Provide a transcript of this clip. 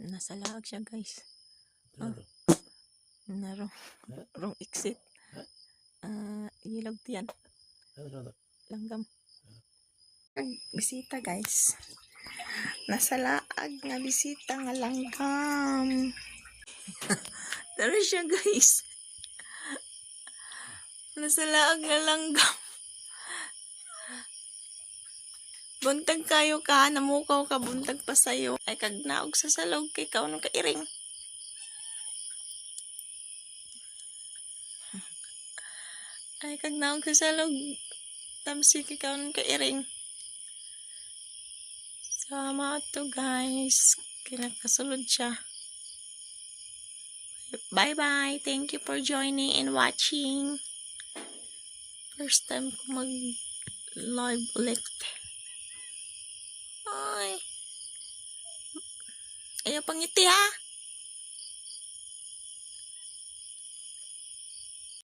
Nasa laag siya, guys. Ano? Wrong exit. Ilog yan. Ano? Langgam. Bisita, guys. Nasa laag nga bisita nga langgam. Tara siya, guys. Nasa laag nga langgam. Buntag kayo ka, namukaw ka, buntag pa sayo. Ay kagnaog sa salog kay kaon ka iring. Ay kagnaog sa salog. Tamsi kay kaon ka iring. Sama to, guys. Kinakasulod siya. Bye-bye. Thank you for joining and watching. First time ko mag-live ulit. Ay. Ayaw pangiti, ha?